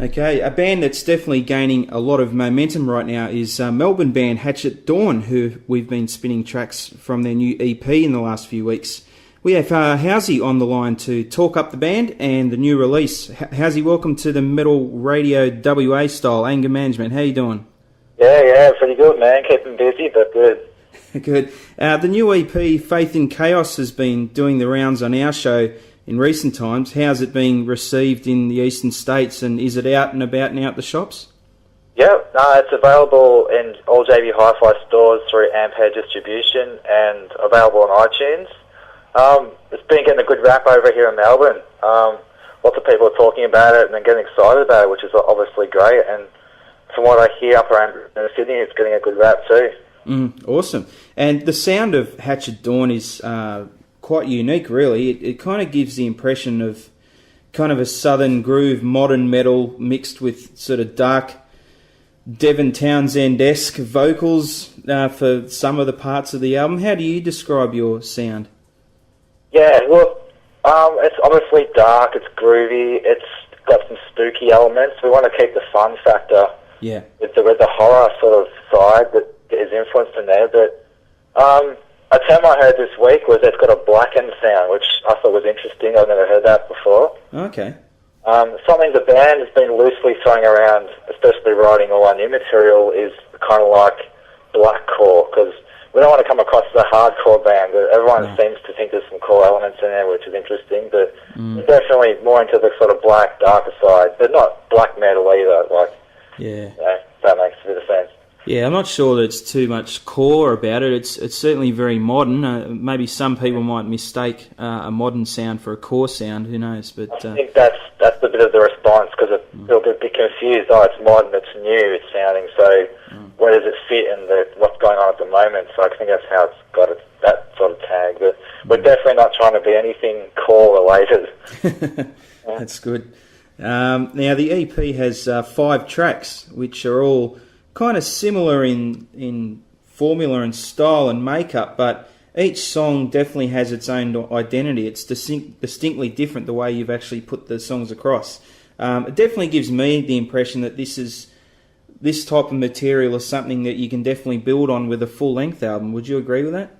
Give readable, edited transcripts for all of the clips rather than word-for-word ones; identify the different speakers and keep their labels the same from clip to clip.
Speaker 1: Okay, a band that's definitely gaining a lot of momentum right now is Melbourne band Hatchet, who we've been spinning tracks from their new EP in the last few weeks. We have Howsie on the line to talk up the band and the new release. Howsie, welcome to the Metal Radio WA style anger management. How you doing?
Speaker 2: Yeah, pretty good, man. Keeping busy, but good.
Speaker 1: Good. The new EP, Faith in Chaos, has been doing the rounds on our show in recent times. How's it being received in the eastern states, and is it out and about now at the shops?
Speaker 2: Yep, it's available in all JB Hi-Fi stores through Ampere Distribution and available on iTunes. It's been getting a good rap over here in Melbourne. Lots of people are talking about it and then getting excited about it, which is obviously great. And from what I hear up around Sydney, it's getting a good rap too.
Speaker 1: Awesome. And the sound of Hatchet Dawn is quite unique, really. It kind of gives the impression of kind of a southern groove, modern metal mixed with sort of dark Devon Townsend-esque vocals for some of the parts of the album. How do you describe your sound?
Speaker 2: Yeah, look, it's obviously dark, it's groovy, it's got some spooky elements. We want to keep the fun factor.
Speaker 1: Yeah.
Speaker 2: With the horror sort of side that is influenced in there, but a term I heard this week was it's got a blackened sound, which I thought was interesting. I've never heard that before.
Speaker 1: Okay.
Speaker 2: Something the band has been loosely throwing around, especially writing all our new material, is kind of like blackcore, because we don't want to come across as a hardcore band. Everyone seems to think there's some cool elements in there, which is interesting, but we're definitely more into the sort of black, darker side, but not black metal either.
Speaker 1: Yeah.
Speaker 2: If that makes a bit of sense.
Speaker 1: Yeah, I'm not sure that it's too much core about it. It's certainly very modern. Maybe some people might mistake a modern sound for a core sound. Who knows? But
Speaker 2: I think that's the bit of the response, because people get a bit confused. Oh, it's modern, it's new, it's sounding. So where does it fit in what's going on at the moment? So I think that's how it's got that sort of tag. But we're definitely not trying to be anything core related.
Speaker 1: That's good. Now the EP has 5 tracks, which are all kind of similar in formula and style and makeup, but each song definitely has its own identity. It's distinctly different the way you've actually put the songs across. It definitely gives me the impression that this type of material is something that you can definitely build on with a full-length album. Would you agree with that?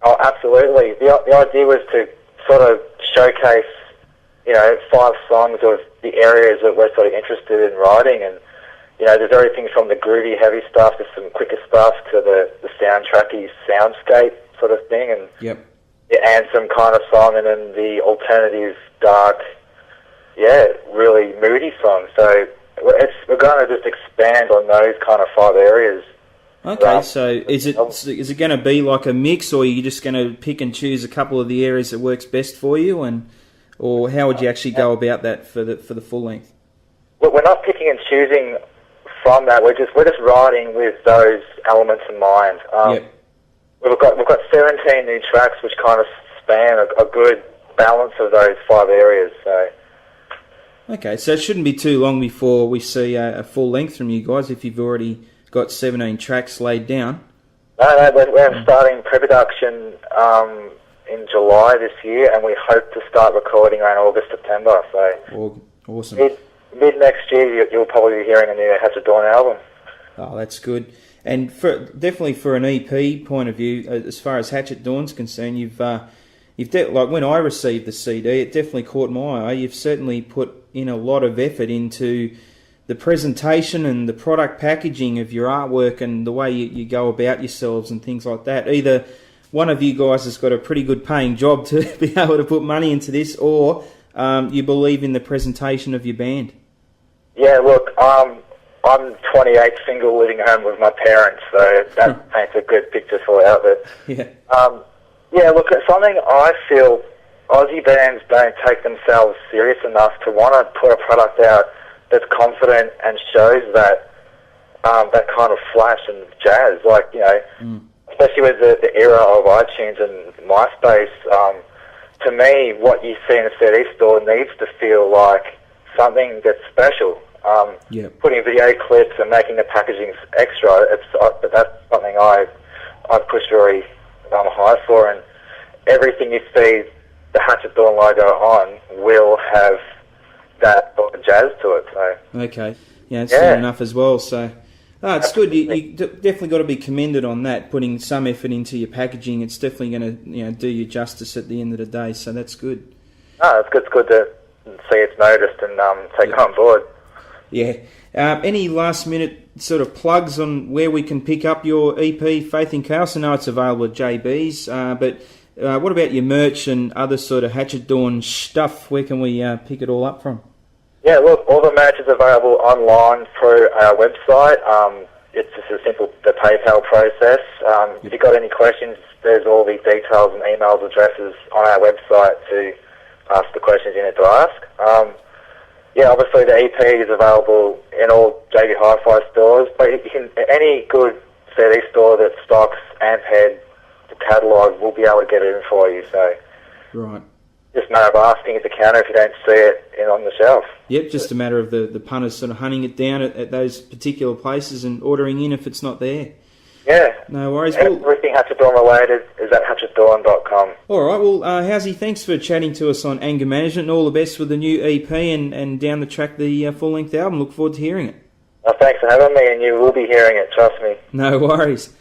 Speaker 1: Oh,
Speaker 2: absolutely. The idea was to sort of showcase, 5 songs of the areas that we're sort of interested in writing, and there's everything from the groovy, heavy stuff to some quicker stuff to the soundtracky soundscape sort of thing, and the anthem kind of song, and then the alternative, dark, really moody song. So we're going to just expand on those kind of 5 areas.
Speaker 1: Okay, so is it going to be like a mix, or are you just going to pick and choose a couple of the areas that works best for you, or how would you actually go about that for the full length?
Speaker 2: Well, we're not picking and choosing from that. We're just writing with those elements in mind. We've got 17 new tracks which kind of span a good balance of those 5 areas. So.
Speaker 1: Okay, so it shouldn't be too long before we see a full length from you guys if you've already got 17 tracks laid down.
Speaker 2: No, we're starting pre-production in July this year, and we hope to start recording around August, September. So
Speaker 1: awesome.
Speaker 2: Mid next year, you'll probably be hearing a new Hatchet Dawn album.
Speaker 1: Oh, that's good. And definitely for an EP point of view, as far as Hatchet Dawn's concerned, you've like when I received the CD, it definitely caught my eye. You've certainly put in a lot of effort into the presentation and the product packaging of your artwork and the way you go about yourselves and things like that. Either one of you guys has got a pretty good paying job to be able to put money into this, or you believe in the presentation of your band.
Speaker 2: Yeah, look, I'm 28, single, living home with my parents, so that paints a good picture for you. But look, it's something I feel Aussie bands don't take themselves serious enough to want to put a product out that's confident and shows that kind of flash and jazz, especially with the era of iTunes and MySpace. To me, what you see in a CD store needs to feel like something that's special. Putting video clips and making the packaging extra, that's something I push very high for, and everything you see the Hatchet Dawn logo on will have that sort of jazz to it. So
Speaker 1: okay, yeah, it's fair enough as well. So. Oh, it's good. You definitely got to be commended on that. Putting some effort into your packaging, it's definitely going to do you justice at the end of the day. So that's good.
Speaker 2: No, it's good to see it's noticed and take it on board.
Speaker 1: Yeah. Any last minute sort of plugs on where we can pick up your EP, Faith in Chaos? I know it's available at JB's, but what about your merch and other sort of Hatchet Dawn stuff? Where can we pick it all up from?
Speaker 2: Yeah, look, all the merch is available online through our website. It's just a simple the PayPal process. If you've got any questions, there's all the details and emails addresses on our website to ask the questions you need to ask. Obviously the EP is available in all JB Hi-Fi stores, but you can any good CD store that stocks Amphead, the catalogue, will be able to get it in for you. So
Speaker 1: right.
Speaker 2: Just a matter of asking at the counter if you don't see it on the shelf.
Speaker 1: Yep, just a matter of the punters sort of hunting it down at those particular places and ordering in if it's not there.
Speaker 2: Yeah.
Speaker 1: No worries.
Speaker 2: Everything Hatchet Dawn related is at hatchetdawn.com.
Speaker 1: All right. Well, Howsie, thanks for chatting to us on anger management, and all the best with the new EP and down the track the full-length album. Look forward to hearing it.
Speaker 2: Well, thanks for having me, and you will be hearing it, trust me.
Speaker 1: No worries.